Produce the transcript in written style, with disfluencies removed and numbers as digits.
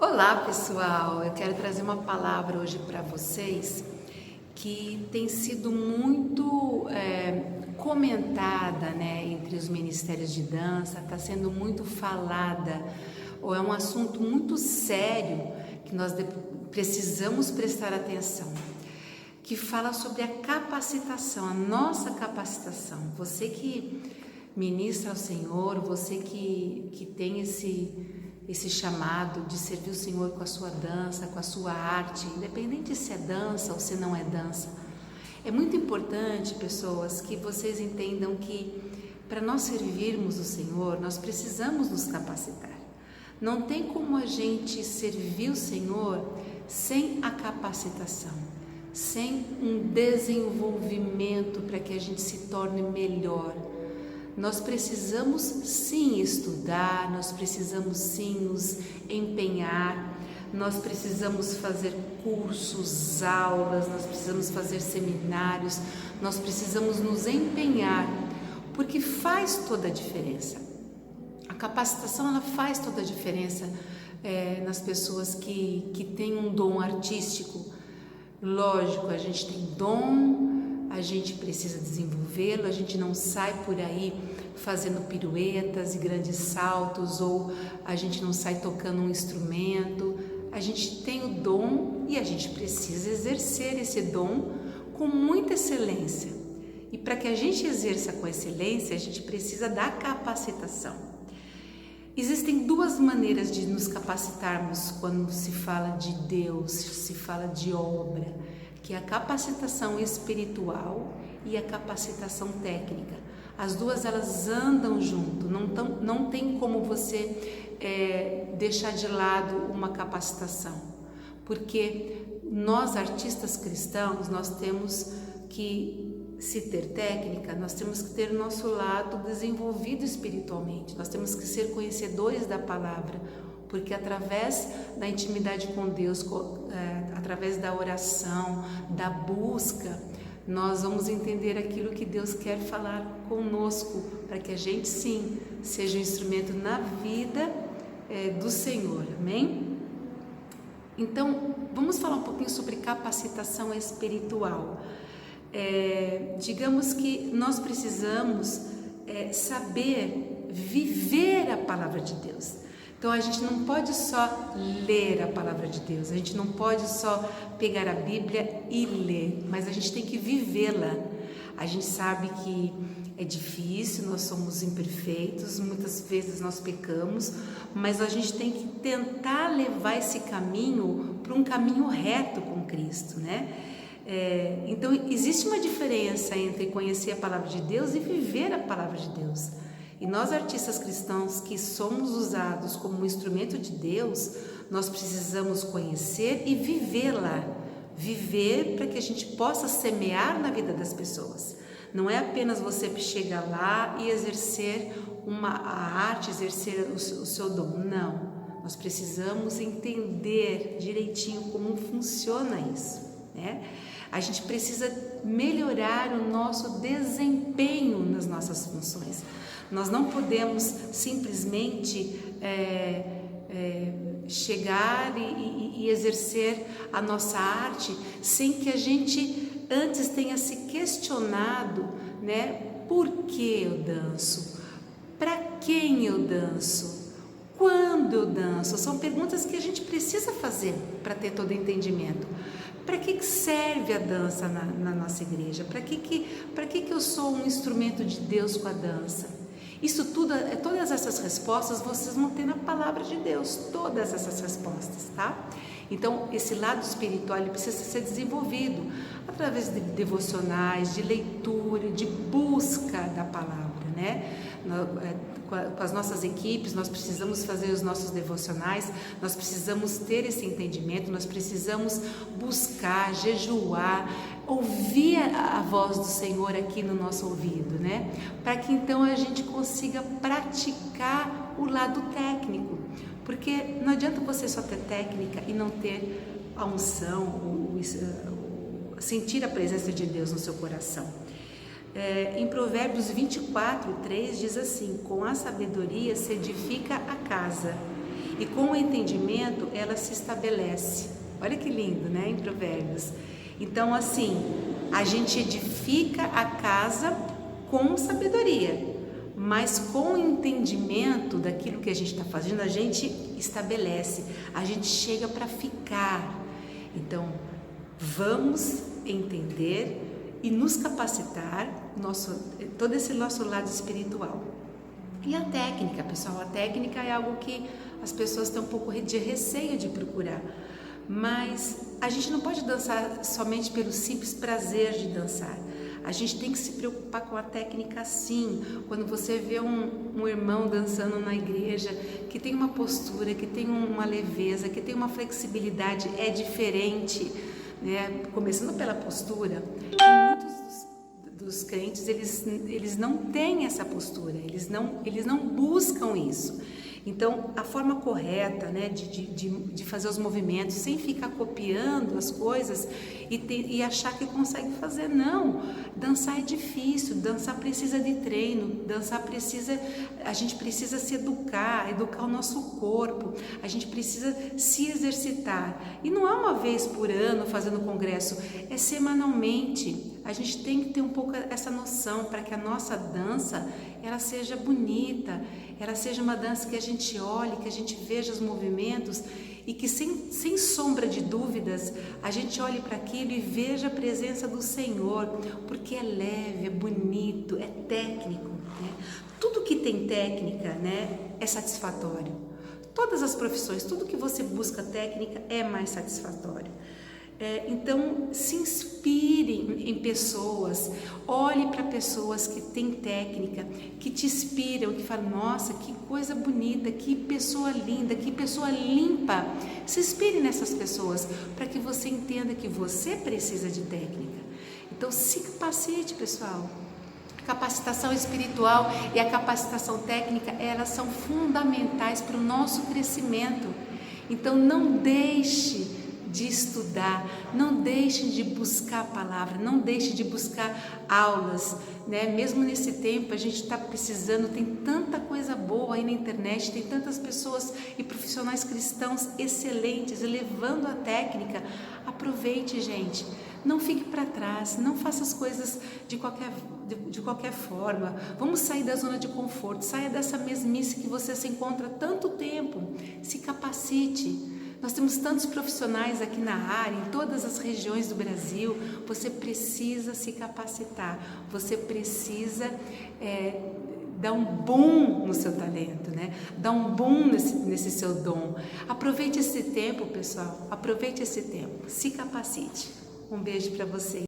Olá pessoal, eu quero trazer uma palavra hoje para vocês que tem sido muito comentada, entre os ministérios de dança, está sendo muito falada, ou é um assunto muito sério que nós precisamos prestar atenção, que fala sobre a capacitação, a nossa capacitação. Você que ministra ao Senhor, você que tem esse chamado de servir o Senhor com a sua dança, com a sua arte, independente se é dança ou se não é dança. É muito importante, pessoas, que vocês entendam que para nós servirmos o Senhor, nós precisamos nos capacitar. Não tem como a gente servir o Senhor sem a capacitação, sem um desenvolvimento para que a gente se torne melhor. Nós precisamos sim estudar, nós precisamos sim nos empenhar, nós precisamos fazer cursos, aulas, nós precisamos fazer seminários, nós precisamos nos empenhar, porque faz toda a diferença. A capacitação, ela faz toda a diferença nas pessoas que têm um dom artístico. Lógico, a gente tem dom, a gente precisa desenvolvê-lo, a gente não sai por aí fazendo piruetas e grandes saltos, ou a gente não sai tocando um instrumento. A gente tem o dom e a gente precisa exercer esse dom com muita excelência. E para que a gente exerça com excelência, a gente precisa da capacitação. Existem duas maneiras de nos capacitarmos quando se fala de Deus, se fala de obra, que é a capacitação espiritual e a capacitação técnica. As duas, elas andam junto, não tem como você deixar de lado uma capacitação, porque nós, artistas cristãos, nós temos que, se ter técnica, nós temos que ter o nosso lado desenvolvido espiritualmente, nós temos que ser conhecedores da palavra, porque através da intimidade com Deus, através da oração, da busca, nós vamos entender aquilo que Deus quer falar conosco, para que a gente sim seja um instrumento na vida do Senhor, amém? Então, vamos falar um pouquinho sobre capacitação espiritual. Digamos que nós precisamos saber viver a palavra de Deus. Então a gente não pode só ler a palavra de Deus, a gente não pode só pegar a Bíblia e ler, mas a gente tem que vivê-la. A gente sabe que é difícil, nós somos imperfeitos, muitas vezes nós pecamos, mas a gente tem que tentar levar esse caminho para um caminho reto com Cristo, Então existe uma diferença entre conhecer a palavra de Deus e viver a palavra de Deus. E nós, artistas cristãos que somos usados como um instrumento de Deus, nós precisamos conhecer e vivê-la. Viver para que a gente possa semear na vida das pessoas. Não é apenas você chegar lá e exercer a arte, exercer o seu dom. Não. Nós precisamos entender direitinho como funciona isso, A gente precisa melhorar o nosso desempenho nas nossas funções. Nós não podemos simplesmente chegar e exercer a nossa arte sem que a gente antes tenha se questionado, por que eu danço? Para quem eu danço? Quando eu danço? São perguntas que a gente precisa fazer para ter todo o entendimento. Para que serve a dança na nossa igreja? Para que eu sou um instrumento de Deus com a dança? Isso tudo, todas essas respostas vocês vão ter na palavra de Deus, todas essas respostas, Então, esse lado espiritual ele precisa ser desenvolvido através de devocionais, de leitura, de busca da palavra, Com as nossas equipes, nós precisamos fazer os nossos devocionais, nós precisamos ter esse entendimento, nós precisamos buscar, jejuar, ouvir a voz do Senhor aqui no nosso ouvido, Para que então a gente consiga praticar o lado técnico, porque não adianta você só ter técnica e não ter a unção, sentir a presença de Deus no seu coração. Em Provérbios 24:3 diz assim: com a sabedoria se edifica a casa, e com o entendimento ela se estabelece. Olha que lindo, né, em Provérbios. Então, assim, a gente edifica a casa com sabedoria, mas com o entendimento daquilo que a gente está fazendo, a gente estabelece, a gente chega para ficar. Então, vamos entender e nos capacitar, todo esse nosso lado espiritual. E a técnica, pessoal, a técnica é algo que as pessoas têm um pouco de receio de procurar, mas a gente não pode dançar somente pelo simples prazer de dançar. A gente tem que se preocupar com a técnica sim. Quando você vê um irmão dançando na igreja, que tem uma postura, que tem uma leveza, que tem uma flexibilidade, é diferente, né? Começando pela postura, muitos dos crentes, eles não têm essa postura, eles não buscam isso. Então, a forma correta, né, de fazer os movimentos, sem ficar copiando as coisas e achar que consegue fazer, não. Dançar é difícil, dançar precisa de treino, a gente precisa se educar o nosso corpo, a gente precisa se exercitar. E não é uma vez por ano fazendo congresso, é semanalmente. A gente tem que ter um pouco essa noção para que a nossa dança, ela seja bonita, ela seja uma dança que a gente olhe, que a gente veja os movimentos e que sem sombra de dúvidas a gente olhe para aquilo e veja a presença do Senhor, porque é leve, é bonito, é técnico, né? Tudo que tem técnica, né, é satisfatório. Todas as profissões, tudo que você busca técnica é mais satisfatório. Então, se inspire em pessoas, olhe para pessoas que têm técnica, que te inspiram, que falam, nossa, que coisa bonita, que pessoa linda, que pessoa limpa. Se inspire nessas pessoas para que você entenda que você precisa de técnica. Então, se capacite, pessoal. A capacitação espiritual e a capacitação técnica, elas são fundamentais para o nosso crescimento. Então, não deixe de estudar, não deixe de buscar a palavra, não deixe de buscar aulas, né? Mesmo nesse tempo a gente está precisando, tem tanta coisa boa aí na internet, tem tantas pessoas e profissionais cristãos excelentes levando a técnica. Aproveite, gente, não fique para trás, não faça as coisas de qualquer forma. Vamos sair da zona de conforto, saia dessa mesmice que você se encontra há tanto tempo, se capacite. Nós temos tantos profissionais aqui na área, em todas as regiões do Brasil. Você precisa se capacitar, você precisa dar um boom no seu talento, né? Dar um boom nesse seu dom. Aproveite esse tempo, pessoal, aproveite esse tempo, se capacite. Um beijo para vocês.